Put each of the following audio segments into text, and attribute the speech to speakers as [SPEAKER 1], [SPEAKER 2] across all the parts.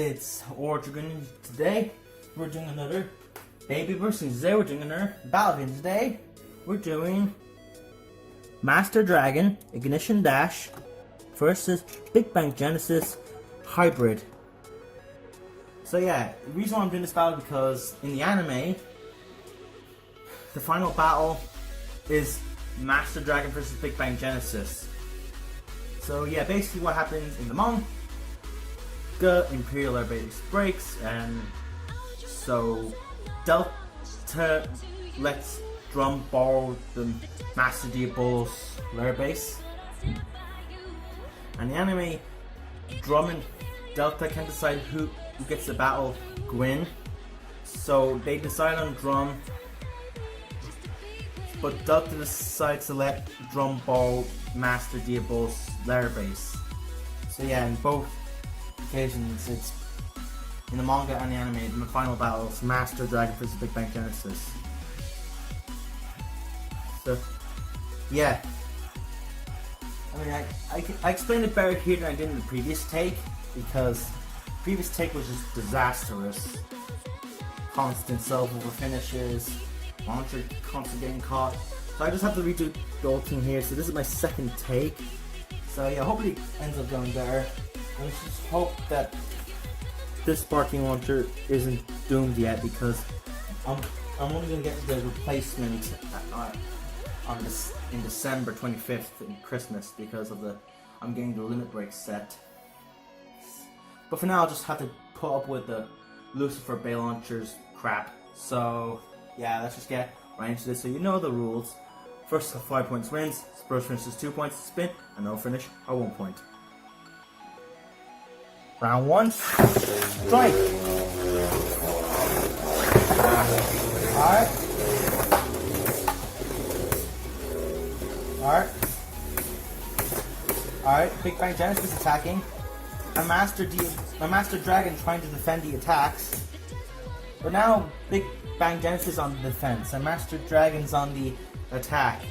[SPEAKER 1] it's AuraDragoon. Today we're doing another Beyblade Burst Gachi. Today we're doing another battle game. Today we're doing Master Dragon Ignition Dash versus BIGBANG Genesis Hybrid. So yeah, the reason why I'm doing this battle because in the anime, the final battle is Master Dragon versus BIGBANG Genesis. So yeah, basically what happens in the manga, Imperial Air Base breaks, and so Delta lets Drum borrow the Master Diabolus Lair Base. And the anime, Drum and Delta can decide who gets the battle win. So they decide on Drum, but Delta decides to let Drum borrow Master Diabolus Lair Base. So yeah, in both occasions, it's in the manga and the anime, the final battle is Master Dragon versus BIGBANG Genesis. So yeah, I mean, I explained it better here than I did in the previous take, because the previous take was just disastrous. Constant self-over finishes, launcher constantly getting caught. So I just have to redo the whole thing here. So this is my second take. So yeah, hopefully it ends up going better. Let's just hope that this sparking launcher isn't doomed yet, because I'm only gonna get the replacement in December 25th in Christmas, because of I'm getting the limit break set. But for now, I'll just have to put up with the Lucifer Bay launchers crap. So yeah, let's just get right into this. So you know the rules. First 5 points wins, first finish is 2 points, spin, and no finish are 1 point. Round 1, strike! Alright. Alright, BIGBANG Genesis attacking. A Master Dragon trying to defend the attacks. But now BIGBANG Genesis on the defense, and Master Dragon's on the attack.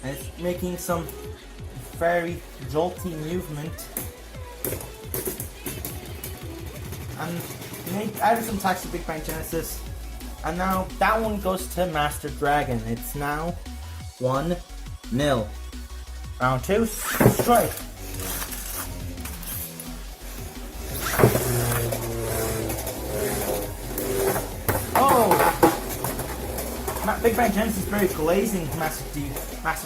[SPEAKER 1] And it's making some very jolty movement. And they added some attacks to BIGBANG Genesis. And now that one goes to Master Dragon. It's now 1-0. Round 2, strike. BIGBANG Genesis very glazing Master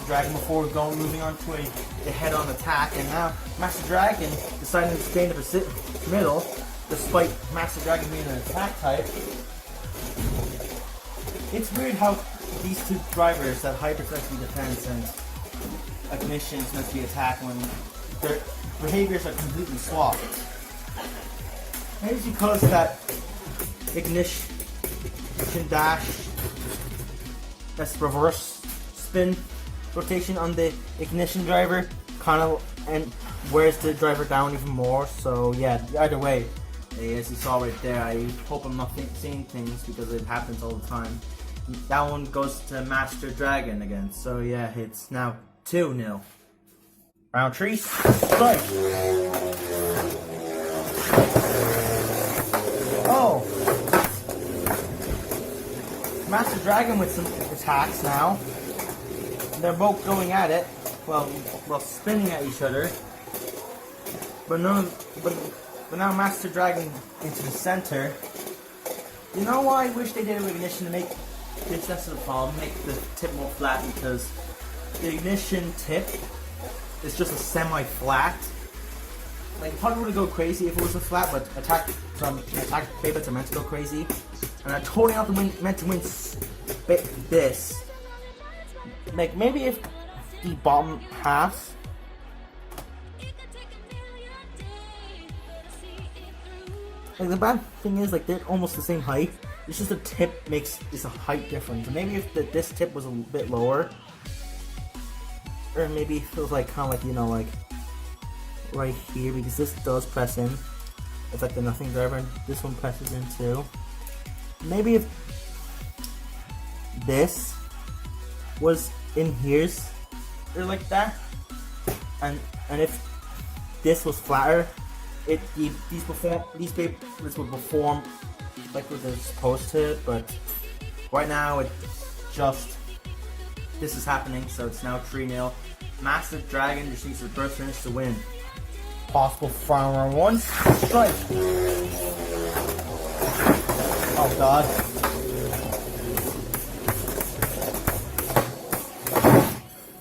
[SPEAKER 1] Dragon before moving on to a head-on attack, and now Master Dragon deciding to stay in the middle, despite Master Dragon being an attack type. It's weird how these two drivers, that Hybrid's meant to be defense and Ignition's meant to be attack, when their behaviors are completely swapped. Maybe it's because that Ignition Dash, that's reverse spin rotation on the Ignition driver, kind of, and wears the driver down even more. So yeah, either way, as you saw right there, I hope I'm not seeing things, because it happens all the time. That one goes to Master Dragon again. So yeah, it's now 2-0. Round 3, strike. Oh! Master Dragon with some attacks now. They're both going at it, well, spinning at each other. But now Master Dragon into the center. You know why I wish they did a Ignition to make this less of a problem, make the tip more flat, because the Ignition tip is just a semi-flat. Like, it probably would go crazy if it was a flat, but attack Beyblades are meant to go crazy. And I'm totally not meant to win this. Like, maybe if the bottom half, like, the bad thing is, like, they're almost the same height. It's just the tip is a height difference. Maybe if this tip was a bit lower, or maybe it feels like kind of like, you know, like right here, because this does press in. It's like the nothing driver, and this one presses in too. Maybe if this was in here's or like that, and if this was flatter, these Beyblades will perform like what they're supposed to, but right now it's just this is happening, so it's now 3-0. Master Dragon just needs to burst finish to win. Possible farmer one strike. Oh god.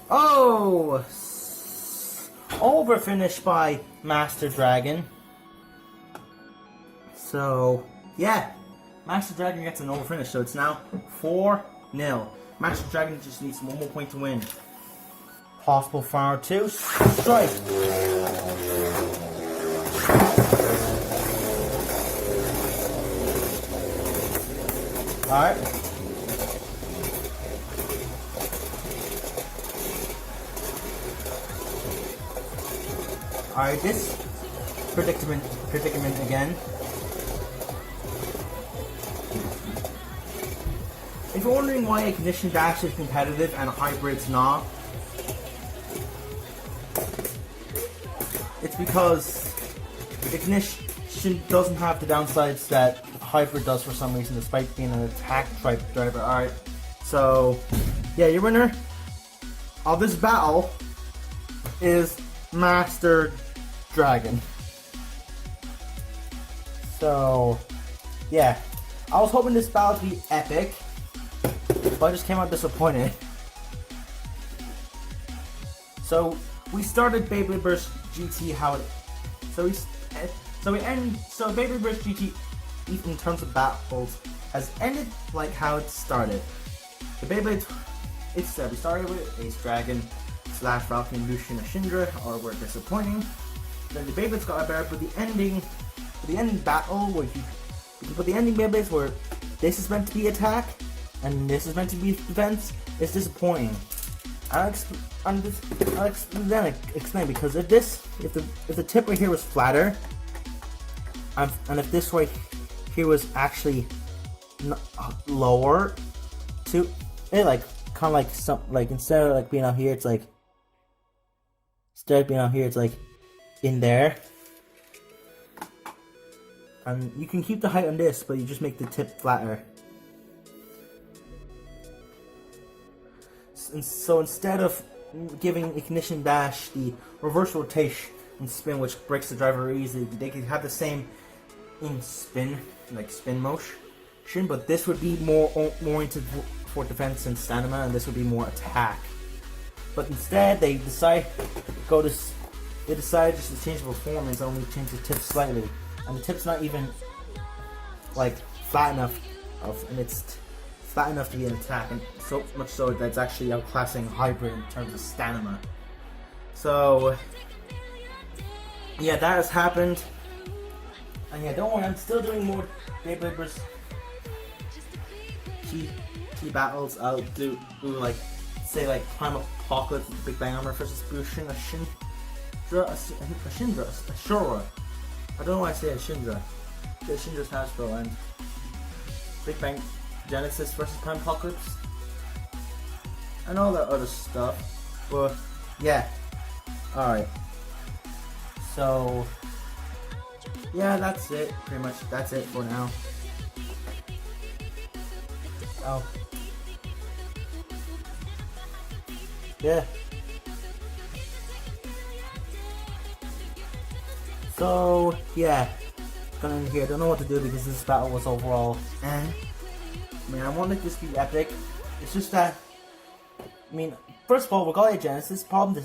[SPEAKER 1] Oh! Over finish by Master Dragon. So, yeah. Master Dragon gets an over finish, so it's now 4-0. Master Dragon just needs one more point to win. Possible farmer 2 strike. Alright. Alright, this predicament again. If you're wondering why Ignition Dash is competitive and Hybrid's not, it's because Ignition doesn't have the downsides that Hybrid does for some reason, despite being an attack type driver. Alright, so yeah, your winner of this battle is Master Dragon. So yeah, I was hoping this battle to be epic, but I just came out disappointed. So we started Beyblade Burst GT so Beyblade Burst GT, even in terms of battles, has ended like how it started. The Beyblades, we started with Ace Dragon / Falcon, Lucian, and Shindra, or were disappointing. Then the Beyblades got better, but the ending battle where you put the ending Beyblades where this is meant to be attack and this is meant to be defense is disappointing. I'll explain, because if the tip right here was flatter, and if this right here was actually lower to it, like kind of like some, like instead of like being out here, it's like in there. And you can keep the height on this, but you just make the tip flatter. And so instead of giving Ignition Dash the reverse rotation and spin, which breaks the driver easily, they could have the same in spin, like spin motion, but this would be more oriented for defense and stamina, and this would be more attack. But instead, they decided just to change the performance, only change the tip slightly, and the tip's not even like flat enough, and it's flat enough to be an attack, and so much so that it's actually outclassing Hybrid in terms of stamina. So yeah, that has happened, and yeah, don't worry, I'm still doing more Beyblade Burst T battles. I'll do like, say like Primal Apocalypse, Big Bang Armor versus Bushin, a Shura. I don't know why I say a Shindra. It's Shindra's Hasbro, and Big Bang Genesis versus Primal Apocalypse, and all that other stuff. But yeah, alright. So yeah, that's it. Pretty much that's it for now. Oh. Yeah. So yeah, gonna end here. Don't know what to do because this battle was overall I mean, I wanted this to be epic. It's just that, I mean, first of all, with GENESIS problem,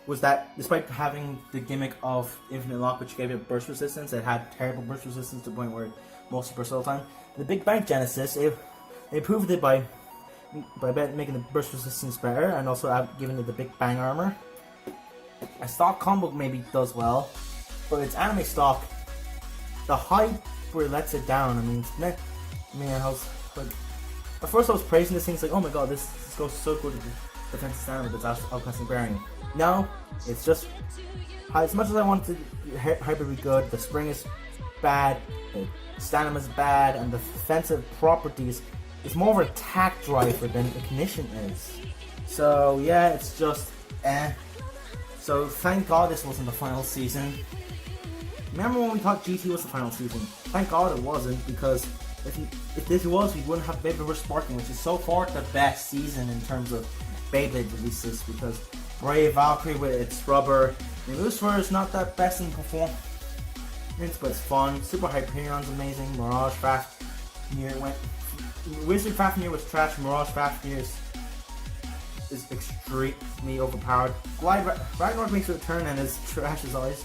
[SPEAKER 1] was that despite having the gimmick of infinite lock, which gave it burst resistance, it had terrible burst resistance to the point where it mostly burst all the time. The Big Bang Genesis, they improved it by making the burst resistance better, and also giving it the Big Bang armor. A stock combo maybe does well, but its anime stock, the Hybrid lets it down. I mean, I was like, at first I was praising this thing, it's like, oh my god, this goes so good with the defense stamina, but that's outclassing bearing. No, it's just, as much as I wanted Hybrid to be good, the spring is bad, the stamina is bad, and the defensive properties is more of an attack driver than Ignition is. So yeah, it's just So thank god this wasn't the final season. remember when we thought GT was the final season? Thank God it wasn't, because if this was, we wouldn't have Beyblade Burst Sparking, which is so far the best season in terms of Beyblade releases, because Brave Valkyrie with its rubber, I mean, Lucifer is not that best in performance, but it's fun. Super Hyperion's amazing. Mirage Fafnir went. Wizard Fafnir was trash. Mirage Fafnir is extremely overpowered. Ragnarok makes a return and is trash as always,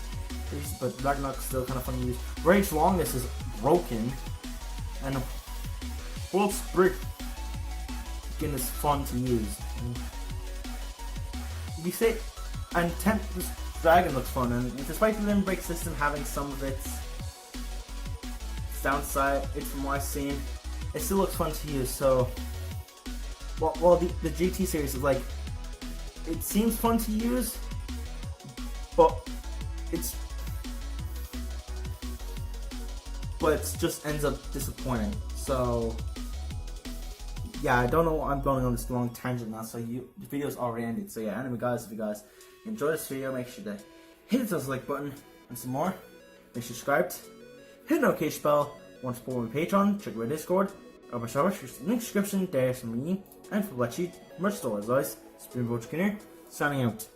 [SPEAKER 1] but Ragnarok's still kind of fun to use. Rage Longness is broken, and World Sprint again is fun to use. You say, and Tempest Dragon looks fun, and despite the limb break system having some of its downside, it's from what I've seen, it still looks fun to use. So, well, the GT series is like, it seems fun to use, but it just ends up disappointing. So, yeah, I don't know. I'm going on this long tangent now. So the video's already ended. So yeah, anyway, guys, if you guys enjoyed this video, make sure to hit the like button and some more. Make sure subscribed. Hit the notification bell. Want to support my Patreon? Check my Discord. Or my server. Link description. There's some me. And for what you merch store as always. Spoonboard Skinner. Signing out.